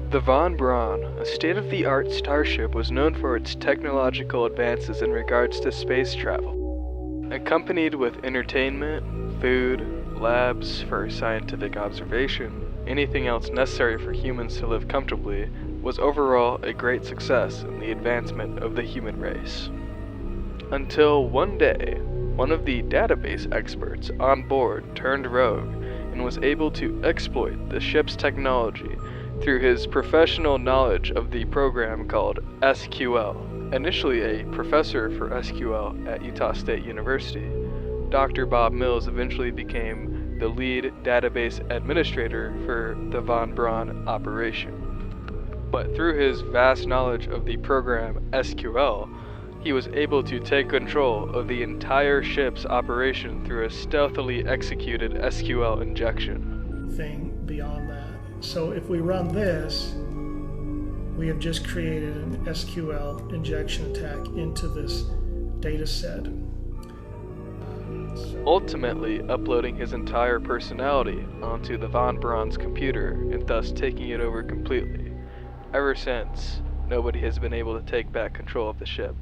The Von Braun, a state-of-the-art starship, was known for its technological advances in regards to space travel. Accompanied with entertainment, food, labs for scientific observation, anything else necessary for humans to live comfortably, was overall a great success in the advancement of the human race. Until one day, one of the database experts on board turned rogue and was able to exploit the ship's technology through his professional knowledge of the program called SQL. Initially a professor for SQL at Utah State University, Dr. Bob Mills eventually became the lead database administrator for the Von Braun operation. But through his vast knowledge of the program SQL, he was able to take control of the entire ship's operation through a stealthily executed SQL injection. Thing beyond that. So if we run this, we have just created an SQL injection attack into this data set. Ultimately uploading his entire personality onto the Von Braun's computer and thus taking it over completely. Ever since, nobody has been able to take back control of the ship.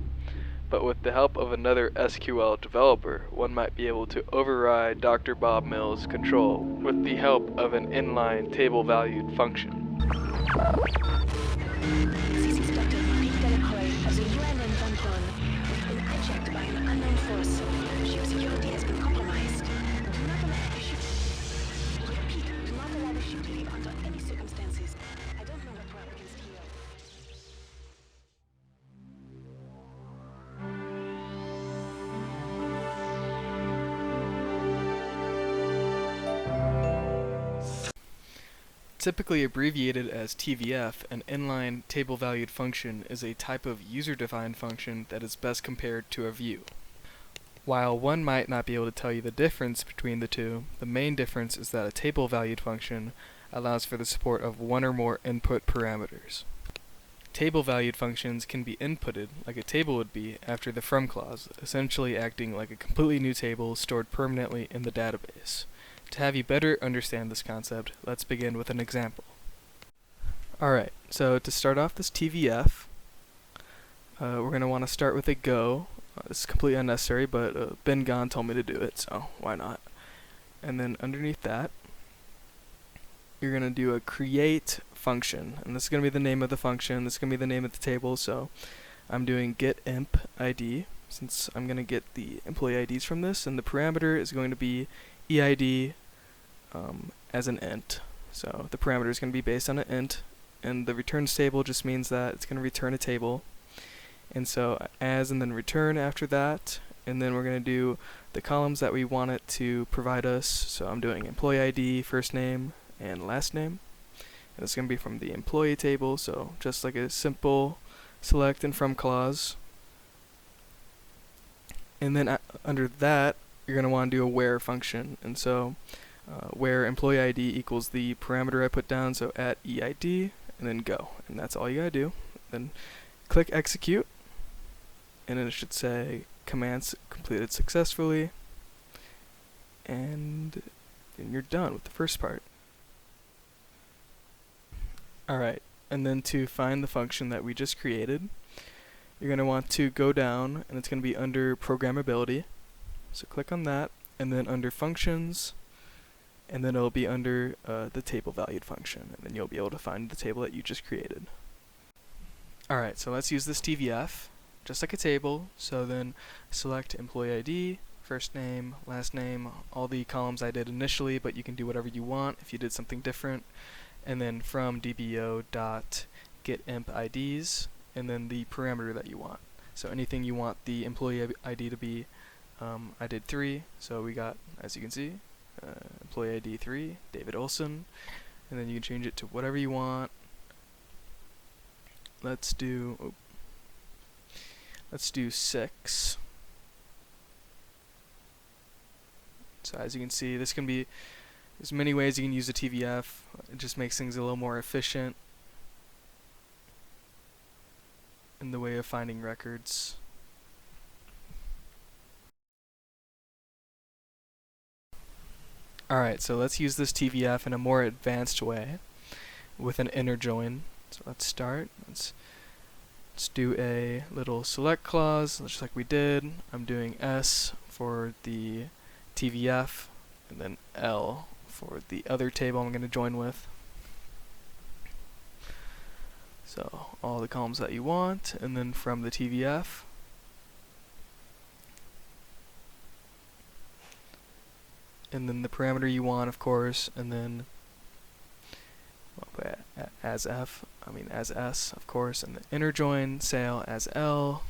But with the help of another SQL developer, one might be able to override Dr. Bob Mills' control with the help of an inline table-valued function. This is Dr. Pete Delacroix of the UNN Von Braun. We've been hijacked by an unknown force. Ship security has been compromised. Do not allow the ship. Repeat, do not allow the ship to leave under any circumstances. I don't know what we're up against here. Typically abbreviated as TVF, an inline table-valued function is a type of user-defined function that is best compared to a view. While one might not be able to tell you the difference between the two, the main difference is that a table-valued function allows for the support of one or more input parameters. Table-valued functions can be inputted, like a table would be, after the from clause, essentially acting like a completely new table stored permanently in the database. To have you better understand this concept, let's begin with an example. Alright, so to start off this TVF, we're going to want to start with a go. This is completely unnecessary, but Ben Gon told me to do it, so why not? And then underneath that, you're going to do a create function, and this is going to be the name of the function, this is going to be the name of the table, so I'm doing get imp ID, since I'm going to get the employee IDs from this, and the parameter is going to be EID as an int. So the parameter is going to be based on an int, and the returns table just means that it's going to return a table. And so as and then return after that, and then we're going to do the columns that we want it to provide us. So I'm doing employee ID, first name, and last name. And it's going to be from the employee table, so just like a simple select and from clause. And then under that, you're going to want to do a where function, and so where employee ID equals the parameter I put down, so at EID, and then go, and that's all you gotta do. Then click execute, and then it should say commands completed successfully, and then you're done with the first part. Alright, and then to find the function that we just created, you're going to want to go down, and it's going to be under programmability. So click on that, and then under functions, and then it'll be under the table valued function, and then you'll be able to find the table that you just created. Alright, so let's use this TVF, just like a table. So then select employee ID, first name, last name, all the columns I did initially, but you can do whatever you want if you did something different. And then from dbo dot get imp IDs, and then the parameter that you want. So anything you want the employee ID to be, I did 3, so we got, as you can see, employee ID 3, David Olson, and then you can change it to whatever you want. Let's do 6. So as you can see, this can be, there's many ways you can use a TVF. It just makes things a little more efficient in the way of finding records. Alright, so let's use this TVF in a more advanced way with an inner join. So let's start. Let's do a little select clause, just like we did. I'm doing S for the TVF, and then L for the other table I'm going to join with. So all the columns that you want, and then from the TVF, and then the parameter you want, of course, and then as S, of course, and the inner join sale as L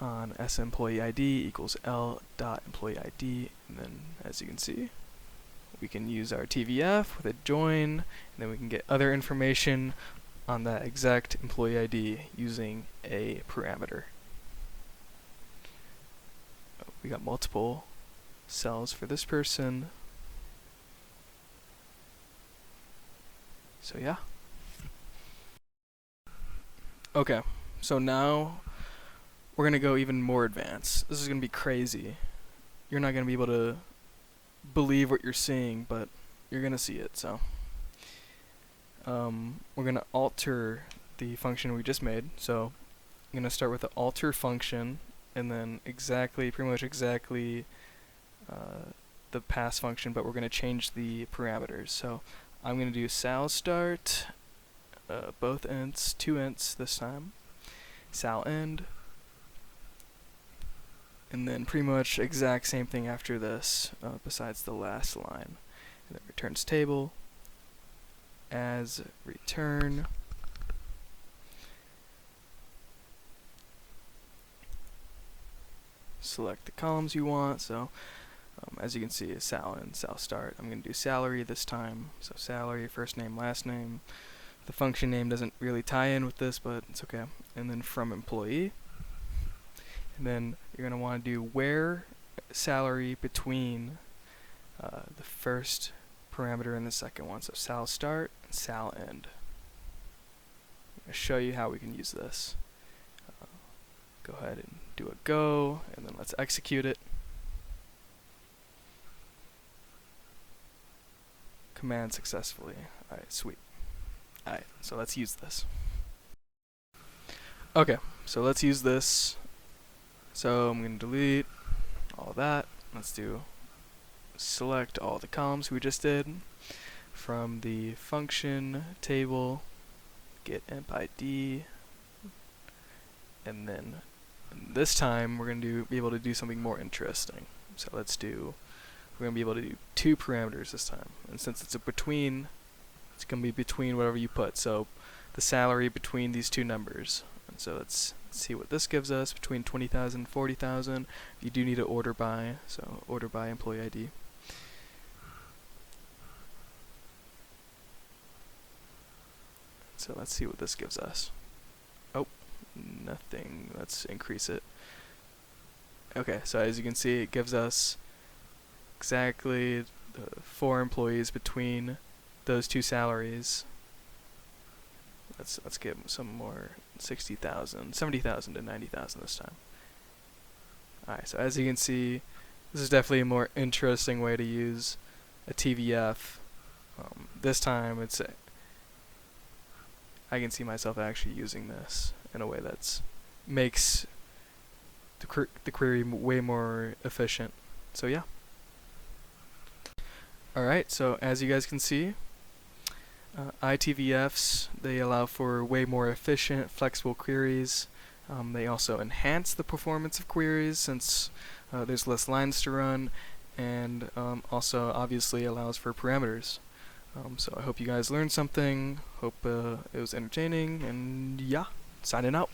on S employee ID equals L dot employee ID, and then as you can see, we can use our TVF with a join, and then we can get other information on that exact employee ID using a parameter. We got multiple cells for this person. So yeah. Okay, so now we're gonna go even more advanced. This is gonna be crazy. You're not gonna be able to believe what you're seeing, but you're gonna see it. So we're gonna alter the function we just made. So I'm gonna start with the alter function, and then pretty much exactly the pass function, but we're gonna change the parameters. So I'm going to do sal start, both ints, 2 ints this time, sal end, and then pretty much exact same thing after this, besides the last line. And then returns table, as return, select the columns you want. So as you can see, sal and sal start. I'm going to do salary this time. So salary, first name, last name. The function name doesn't really tie in with this, but it's okay. And then from employee. And then you're going to want to do where salary between the first parameter and the second one. So sal start and sal end. I'm going to show you how we can use this. Go ahead and do a go, and then let's execute it. Command successfully. Alright, sweet. Alright, so let's use this. Okay, so let's use this. So I'm going to delete all that. Let's do select all the columns we just did from the function table, get emp ID, and then this time we're going to be able to do something more interesting. So we're going to be able to do 2 parameters this time, and since it's between, it's going to be between whatever you put, so the salary between these 2 numbers. And so let's see what this gives us, between 20,000 and 40,000. You do need to order by, so order by employee ID. So let's see what this gives us. Oh, nothing. Let's increase it. Okay, so as you can see, it gives us exactly 4 employees between those 2 salaries. Let's get some more, 60,000, 70,000 to 90,000 this time. Alright, so as you can see, this is definitely a more interesting way to use a TVF. This time I can see myself actually using this in a way that makes the query way more efficient. So yeah. Alright, so as you guys can see, ITVFs, they allow for way more efficient, flexible queries. They also enhance the performance of queries since there's less lines to run, and also obviously allows for parameters. So I hope you guys learned something, hope it was entertaining, and yeah, signing out.